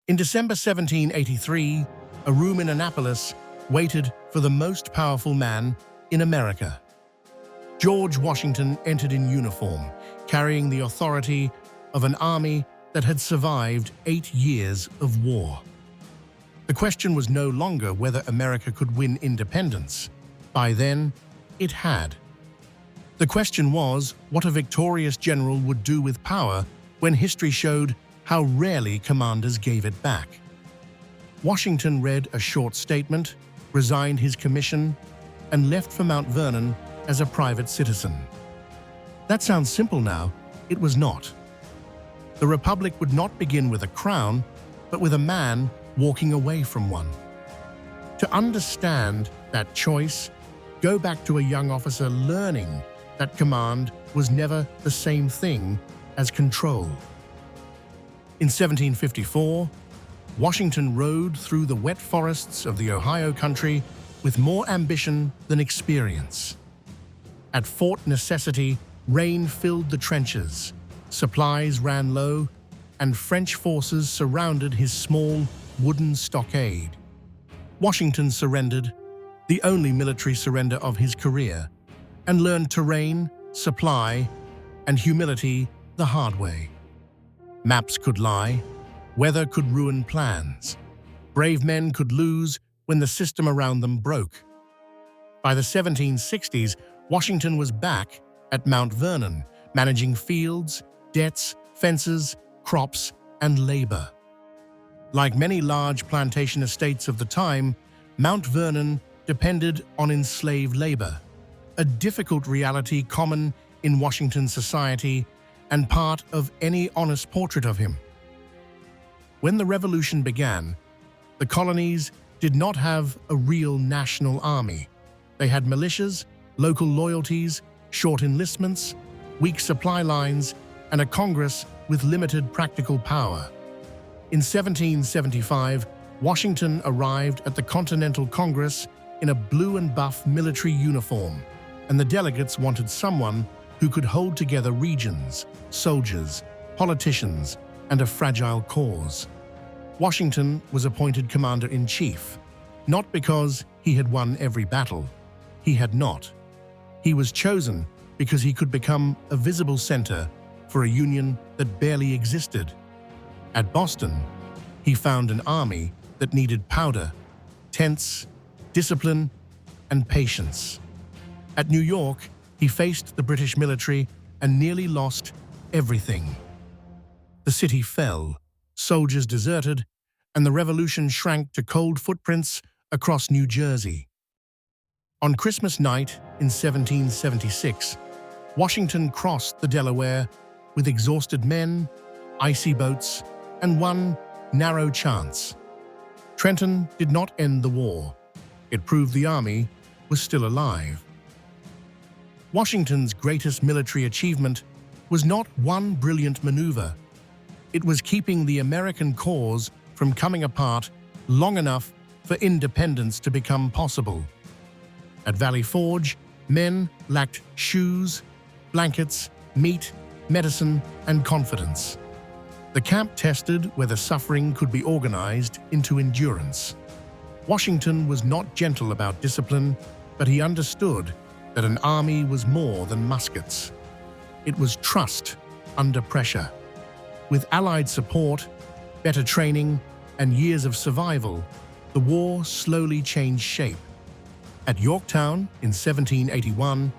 In December 1783, a room in Annapolis waited for the most powerful man in America. George Washington entered in uniform, carrying the authority of an army that had survived 8 years of war. The question was no longer whether America could win independence. By then, it had. The question was what a victorious general would do with power when history showed how rarely commanders gave it back. Washington read a short statement, resigned his commission, and left for Mount Vernon as a private citizen. That sounds simple now. It was not. The Republic would not begin with a crown, but with a man walking away from one. To understand that choice, go back to a young officer learning that command was never the same thing as control. In 1754, Washington rode through the wet forests of the Ohio country with more ambition than experience. At Fort Necessity, rain filled the trenches, supplies ran low, and French forces surrounded his small wooden stockade. Washington surrendered, the only military surrender of his career, and learned terrain, supply, and humility the hard way. Maps could lie, weather could ruin plans. Brave men could lose when the system around them broke. By the 1760s, Washington was back at Mount Vernon, managing fields, debts, fences, crops, and labor. Like many large plantation estates of the time, Mount Vernon depended on enslaved labor, a difficult reality common in Washington society and part of any honest portrait of him. When the Revolution began, the colonies did not have a real national army. They had militias, local loyalties, short enlistments, weak supply lines, and a Congress with limited practical power. In 1775, Washington arrived at the Continental Congress in a blue and buff military uniform, and the delegates wanted someone who could hold together regions, soldiers, politicians, and a fragile cause. Washington was appointed commander-in-chief, not because he had won every battle. He had not. He was chosen because he could become a visible center for a union that barely existed. At Boston, he found an army that needed powder, tents, discipline, and patience. At New York, he faced the British military and nearly lost everything. The city fell, soldiers deserted, and the revolution shrank to cold footprints across New Jersey. On Christmas night in 1776, Washington crossed the Delaware with exhausted men, icy boats, and one narrow chance. Trenton did not end the war. It proved the army was still alive. Washington's greatest military achievement was not one brilliant maneuver. It was keeping the American cause from coming apart long enough for independence to become possible. At Valley Forge, men lacked shoes, blankets, meat, medicine, and confidence. The camp tested whether suffering could be organized into endurance. Washington was not gentle about discipline, but he understood that an army was more than muskets. It was trust under pressure. With Allied support, better training, and years of survival, the war slowly changed shape. At Yorktown in 1781,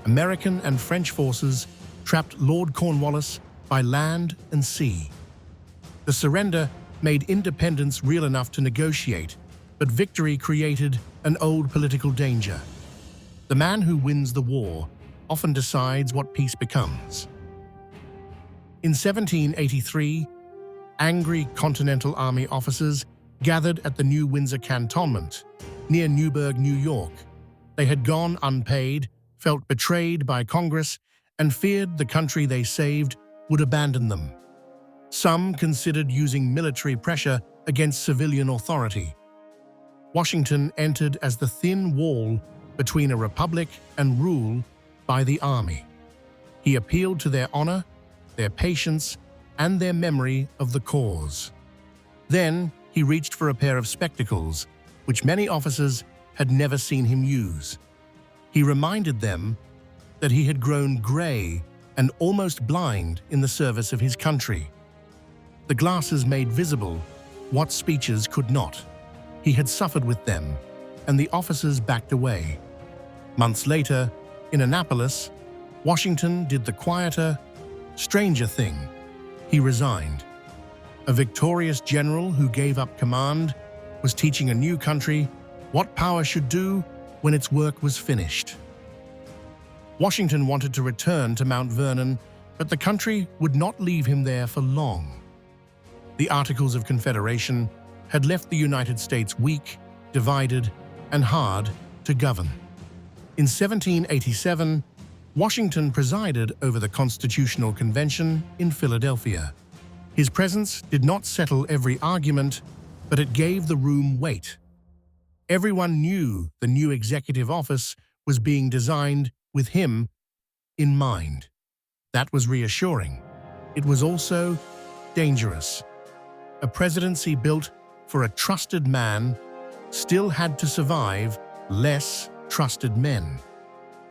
American and French forces trapped Lord Cornwallis by land and sea. The surrender made independence real enough to negotiate, but victory created an old political danger. The man who wins the war often decides what peace becomes. In 1783, angry Continental Army officers gathered at the New Windsor Cantonment, near Newburgh, New York. They had gone unpaid, felt betrayed by Congress, and feared the country they saved would abandon them. Some considered using military pressure against civilian authority. Washington entered as the thin wall between a republic and rule by the army. He appealed to their honor, their patience, and their memory of the cause. Then he reached for a pair of spectacles, which many officers had never seen him use. He reminded them that he had grown grey and almost blind in the service of his country. The glasses made visible what speeches could not. He had suffered with them, and the officers backed away. Months later, in Annapolis, Washington did the quieter, stranger thing. He resigned. A victorious general who gave up command was teaching a new country what power should do when its work was finished. Washington wanted to return to Mount Vernon, but the country would not leave him there for long. The Articles of Confederation had left the United States weak, divided, and hard to govern. In 1787, Washington presided over the Constitutional Convention in Philadelphia. His presence did not settle every argument, but it gave the room weight. Everyone knew the new executive office was being designed with him in mind. That was reassuring. It was also dangerous. A presidency built for a trusted man still had to survive less trusted men.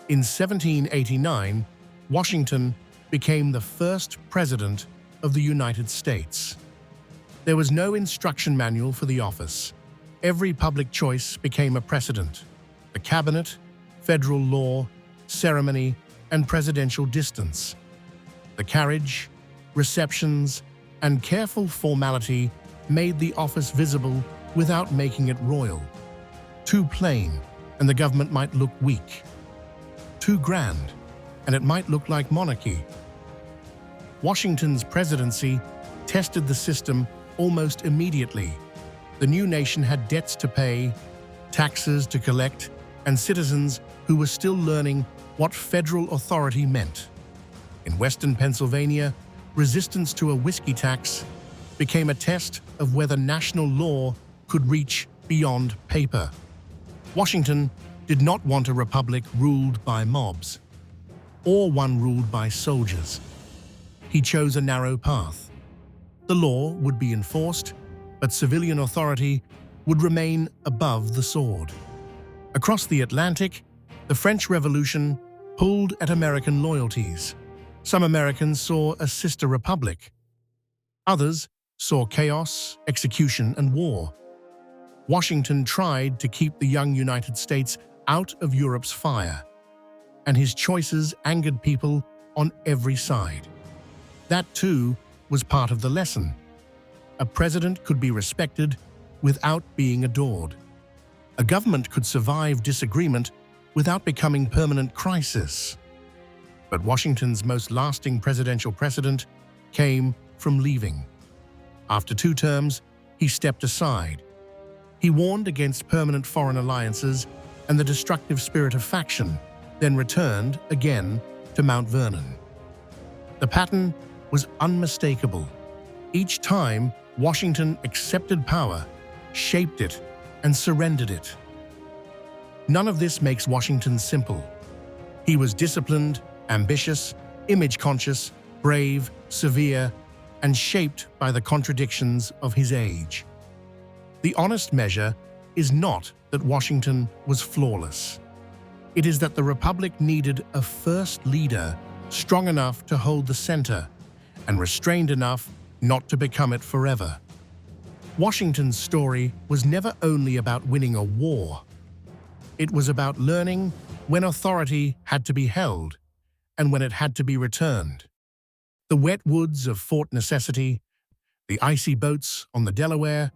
In 1789, Washington became the first president of the United States. There was no instruction manual for the office. Every public choice became a precedent. The cabinet, federal law, ceremony, and presidential distance. The carriage, receptions, and careful formality made the office visible without making it royal. Too plain, and the government might look weak. Too grand, and it might look like monarchy. Washington's presidency tested the system almost immediately. The new nation had debts to pay, taxes to collect, and citizens who were still learning what federal authority meant. In Western Pennsylvania, resistance to a whiskey tax became a test of whether national law could reach beyond paper. Washington did not want a republic ruled by mobs, or one ruled by soldiers. He chose a narrow path. The law would be enforced, but civilian authority would remain above the sword. Across the Atlantic, the French Revolution pulled at American loyalties. Some Americans saw a sister republic. Others saw chaos, execution, and war. Washington tried to keep the young United States out of Europe's fire, and his choices angered people on every side. That, too, was part of the lesson. A president could be respected without being adored. A government could survive disagreement without becoming permanent crisis. But Washington's most lasting presidential precedent came from leaving. After 2 terms, he stepped aside. He warned against permanent foreign alliances and the destructive spirit of faction, then returned again to Mount Vernon. The pattern was unmistakable. Each time, Washington accepted power, shaped it, and surrendered it. None of this makes Washington simple. He was disciplined, ambitious, image-conscious, brave, severe, and shaped by the contradictions of his age. The honest measure is not that Washington was flawless. It is that the Republic needed a first leader strong enough to hold the center and restrained enough not to become it forever. Washington's story was never only about winning a war. It was about learning when authority had to be held and when it had to be returned. The wet woods of Fort Necessity, the icy boats on the Delaware,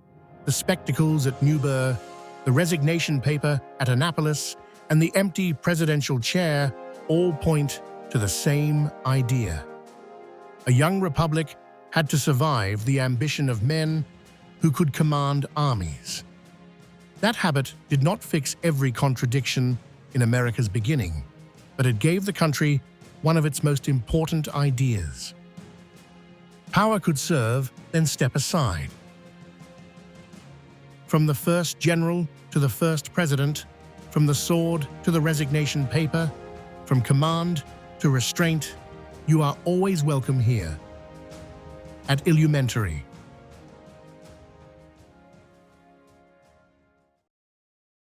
the spectacles at Newburgh, the resignation paper at Annapolis, and the empty presidential chair all point to the same idea. A young republic had to survive the ambition of men who could command armies. That habit did not fix every contradiction in America's beginning, but it gave the country one of its most important ideas. Power could serve, then step aside. From the first general to the first president, from the sword to the resignation paper, from command to restraint, you are always welcome here. At Illumentary.